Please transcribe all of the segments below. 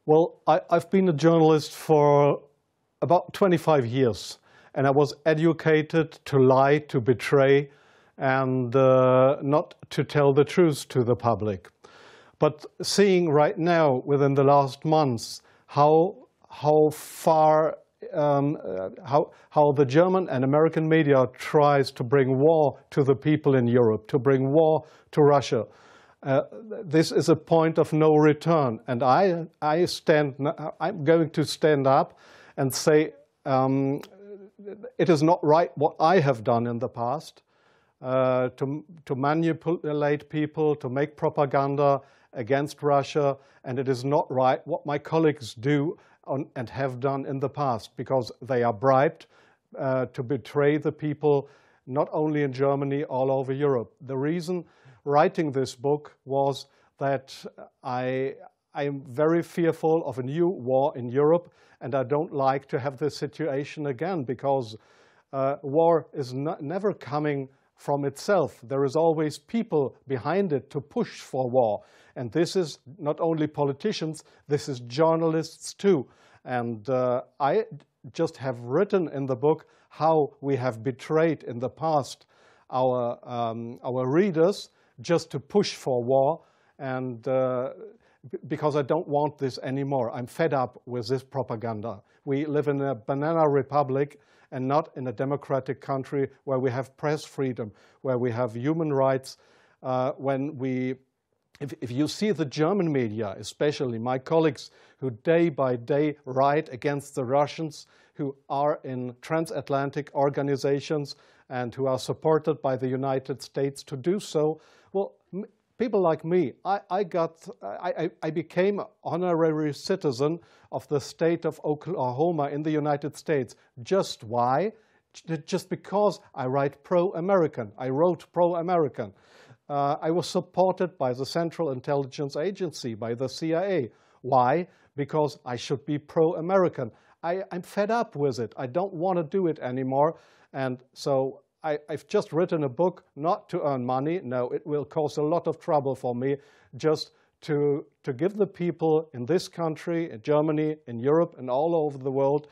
Well, I've been a journalist for about 25 years, and I was educated to lie, to betray, and not to tell the truth to the public. But seeing right now, within the last months, how far how the German and American media tries to bring war to the people in Europe, to bring war to Russia. This is a point of no return, and I'm going to stand up and say it is not right what I have done in the past, to manipulate people, to make propaganda against Russia, and it is not right what my colleagues do and have done in the past, because they are bribed to betray the people, not only in Germany, all over Europe. The reason writing this book was that I am very fearful of a new war in Europe, and I don't like to have this situation again, because war is never coming from itself. There is always people behind it to push for war. And this is not only politicians, this is journalists too. And I just have written in the book how we have betrayed in the past our readers just to push for war, and because I don't want this anymore. I'm fed up with this propaganda. We live in a banana republic and not in a democratic country where we have press freedom, where we have human rights. If you see the German media, especially my colleagues who day by day write against the Russians, who are in transatlantic organizations and who are supported by the United States to do so, well, people like me, I became an honorary citizen of the state of Oklahoma in the United States. Just why? Just because I write pro-American. I wrote pro-American. I was supported by the Central Intelligence Agency, by the CIA. Why? Because I should be pro-American. I'm fed up with it. I don't want to do it anymore. And so I've just written a book not to earn money. No, it will cause a lot of trouble for me, just to give the people in this country, in Germany, in Europe, and all over the world,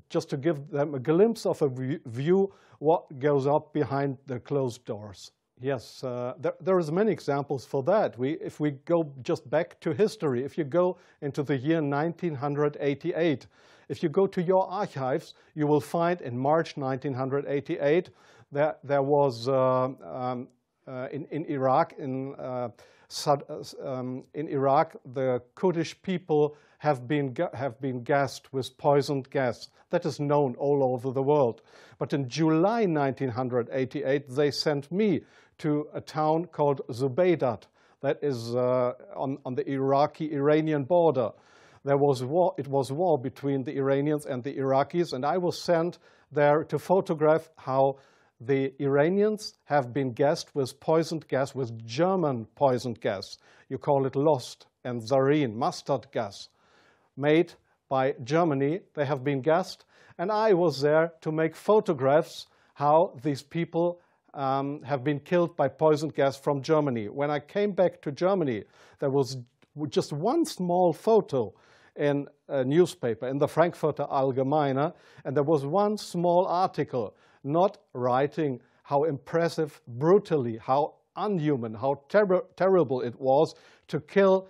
just to give them a glimpse of a view what goes up behind the closed doors. Yes, there is many examples for that. If we go just back to history, if you go into the year 1988, if you go to your archives, you will find in March 1988 that there was in Iraq, in Iraq, the Kurdish people have been gassed with poisoned gas. That is known all over the world. But in July 1988, they sent me to a town called Zubeidat, that is on the Iraqi-Iranian border. There was war. It was war between the Iranians and the Iraqis, and I was sent there to photograph how the Iranians have been gassed with poisoned gas, with German poisoned gas. You call it Lost and Zarine, mustard gas, made by Germany. They have been gassed, and I was there to make photographs how these people have been killed by poisoned gas from Germany. When I came back to Germany, there was just one small photo in a newspaper, in the Frankfurter Allgemeine, and there was one small article not writing how impressive, brutally, how unhuman, how terrible it was to kill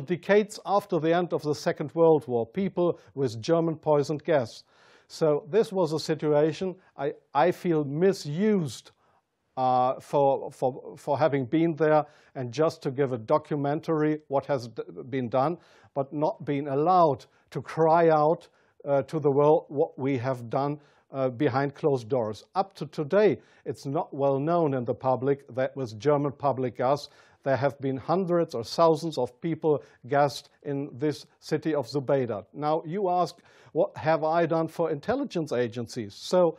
decades after the end of the Second World War, people with German poisoned gas. So this was a situation I feel misused for having been there and just to give a documentary what has been done, but not being allowed to cry out to the world what we have done behind closed doors. Up to today, it's not well known in the public that with German public gas, there have been hundreds or thousands of people gassed in this city of Zubeidat. Now, you ask, what have I done for intelligence agencies? So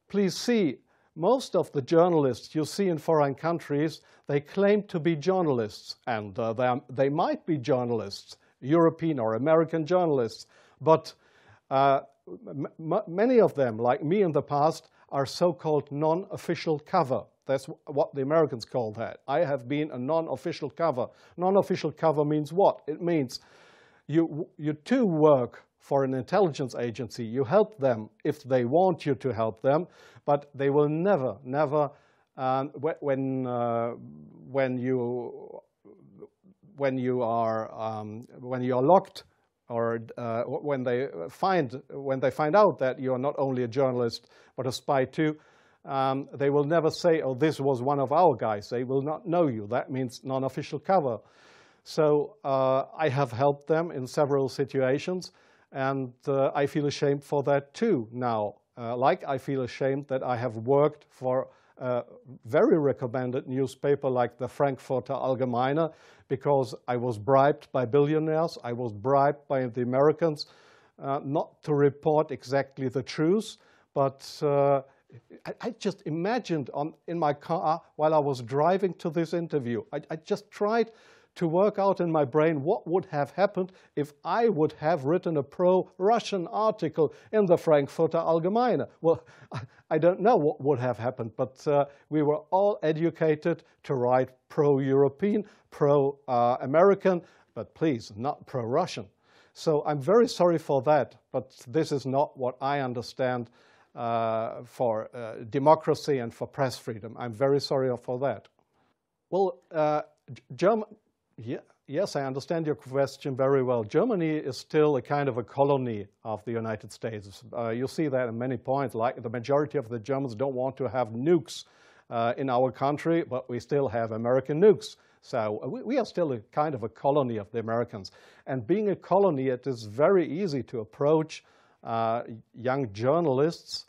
please see, most of the journalists you see in foreign countries, they claim to be journalists, and they might be journalists, European or American journalists, but many of them, like me in the past, are so-called non-official cover. That's what the Americans call that. I have been a non-official cover. Non-official cover means what? It means you too work for an intelligence agency. You help them if they want you to help them, but they will never, when you are locked, or when they find out that you are not only a journalist but a spy too, they will never say, "Oh, this was one of our guys." They will not know you. That means non-official cover. So I have helped them in several situations, and I feel ashamed for that too now. Like I feel ashamed that I have worked for a very recommended newspaper like the Frankfurter Allgemeine, because I was bribed by billionaires, I was bribed by the Americans not to report exactly the truth, but I just imagined in my car while I was driving to this interview, I just tried to work out in my brain what would have happened if I would have written a pro-Russian article in the Frankfurter Allgemeine. Well, I don't know what would have happened, but we were all educated to write pro-European, pro-American, but please, not pro-Russian. So I'm very sorry for that, but this is not what I understand for democracy and for press freedom. I'm very sorry for that. Well, yes, I understand your question very well. Germany is still a kind of a colony of the United States. You see that in many points, like the majority of the Germans don't want to have nukes in our country, but we still have American nukes. So we are still a kind of a colony of the Americans. And being a colony, it is very easy to approach young journalists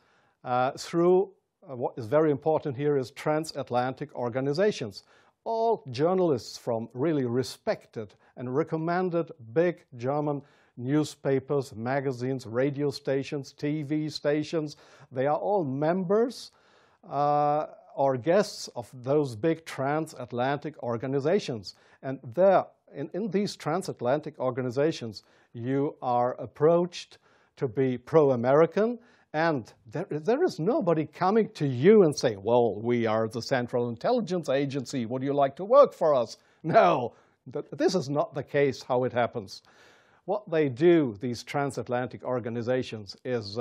through what is very important here is transatlantic organizations. All journalists from really respected and recommended big German newspapers, magazines, radio stations, TV stations, they are all members or guests of those big transatlantic organizations. And there, in these transatlantic organizations, you are approached to be pro-American, and there is nobody coming to you and saying, "Well, we are the Central Intelligence Agency. Would you like to work for us?" No, this is not the case how it happens. What they do, these transatlantic organizations, is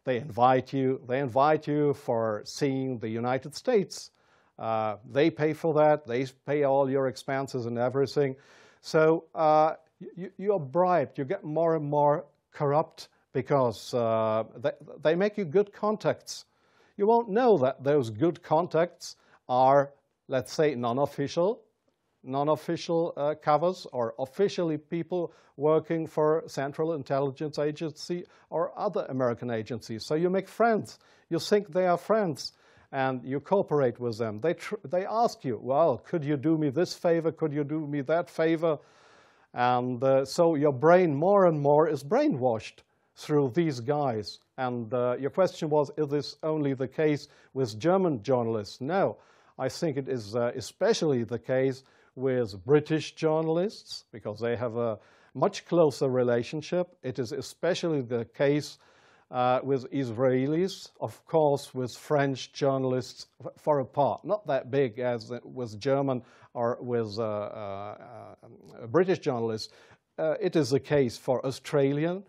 they invite you for seeing the United States. They pay for that. They pay all your expenses and everything. So you are bribed. You get more and more corrupt, because they make you good contacts. You won't know that those good contacts are, let's say, non-official covers, or officially people working for Central Intelligence Agency or other American agencies. So you make friends. You think they are friends, and you cooperate with them. They ask you, "Well, could you do me this favor? Could you do me that favor?" And so your brain more and more is brainwashed through these guys. And your question was, is this only the case with German journalists? No, I think it is especially the case with British journalists, because they have a much closer relationship. It is especially the case with Israelis, of course, with French journalists for a part, not that big as with German or with British journalists. It is the case for Australian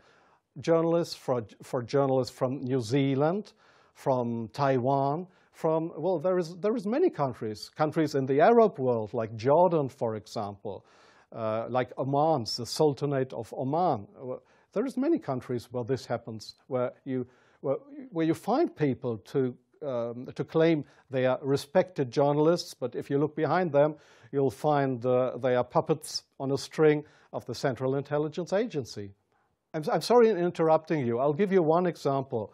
journalists, for journalists from New Zealand, from Taiwan, well, there is many countries in the Arab world, like Jordan, for example, like Oman, the Sultanate of Oman. There is many countries where this happens, where you find people to claim they are respected journalists, but if you look behind them, you'll find they are puppets on a string of the Central Intelligence Agency. I'm sorry in interrupting you. I'll give you one example.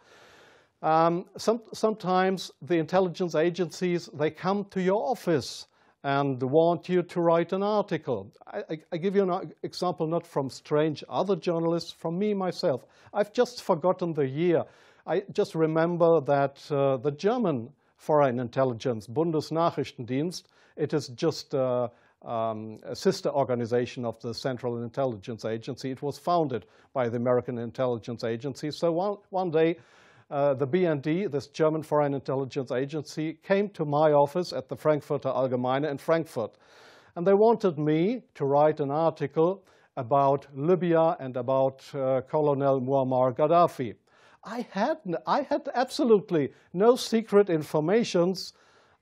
Sometimes the intelligence agencies, they come to your office and want you to write an article. I give you an example not from strange other journalists, from me myself. I've just forgotten the year. I just remember that the German Foreign Intelligence, Bundesnachrichtendienst, it is just a sister organization of the Central Intelligence Agency. It was founded by the American Intelligence Agency. So one day the BND, this German Foreign Intelligence Agency, came to my office at the Frankfurter Allgemeine in Frankfurt. And they wanted me to write an article about Libya and about Colonel Muammar Gaddafi. I had absolutely no secret informations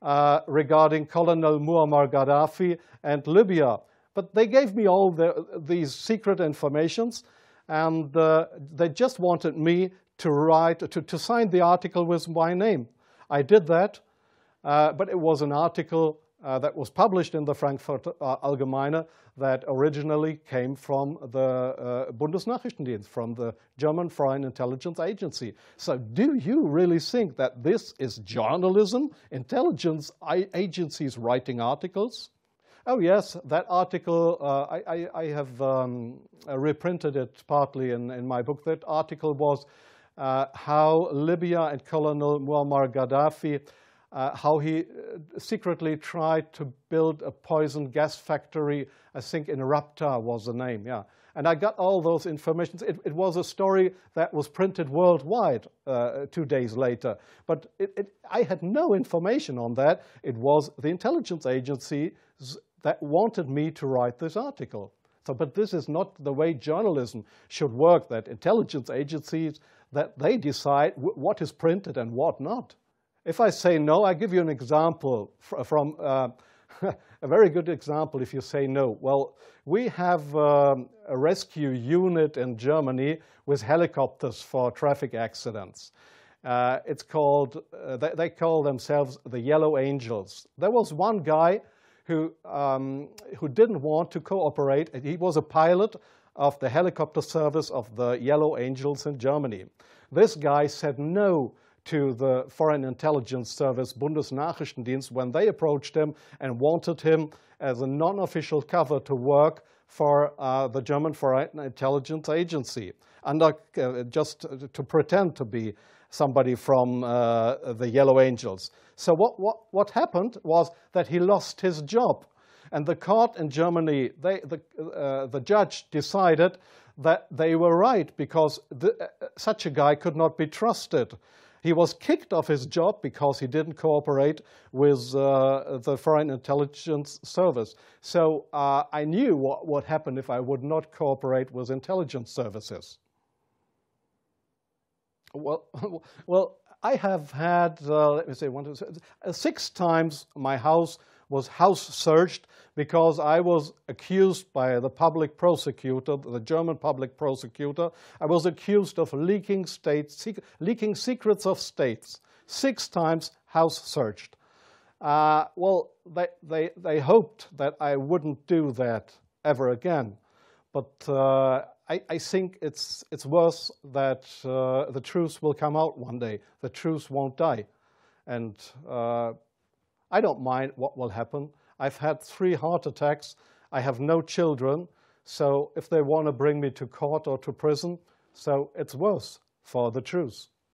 regarding Colonel Muammar Gaddafi and Libya. But they gave me all these secret informations, and they just wanted me to write, to sign the article with my name. I did that, but it was an article that was published in the Frankfurter Allgemeine that originally came from the Bundesnachrichtendienst, from the German Foreign Intelligence Agency. So do you really think that this is journalism, intelligence agencies writing articles? Oh yes, that article, I have reprinted it partly in my book. That article was how Libya and Colonel Muammar Gaddafi, how he secretly tried to build a poison gas factory, I think in Rabta was the name, yeah. And I got all those informations. It was a story that was printed worldwide 2 days later. But I had no information on that. It was the intelligence agencies that wanted me to write this article. So, but this is not the way journalism should work, that intelligence agencies, that they decide what is printed and what not. If I say no, I give you an example from a very good example if you say no. Well, we have a rescue unit in Germany with helicopters for traffic accidents. It's called, they call themselves the Yellow Angels. There was one guy who didn't want to cooperate. He was a pilot of the helicopter service of the Yellow Angels in Germany. This guy said no to the Foreign Intelligence Service, Bundesnachrichtendienst, when they approached him and wanted him as a non-official cover to work for the German Foreign Intelligence Agency, just to pretend to be somebody from the Yellow Angels. So what happened was that he lost his job. And the court in Germany, the judge decided that they were right because such a guy could not be trusted. He was kicked off his job because he didn't cooperate with the Foreign Intelligence Service. So I knew what would happen if I would not cooperate with intelligence services. Well, I have had, let me say, 6 times my house was house searched because I was accused by the public prosecutor, the German public prosecutor. I was accused of leaking secrets of states. 6 times house searched. Well, they hoped that I wouldn't do that ever again. But I think it's worse that the truth will come out one day. The truth won't die. And I don't mind what will happen. I've had 3 heart attacks. I have no children. So if they want to bring me to court or to prison, so it's worse for the truth.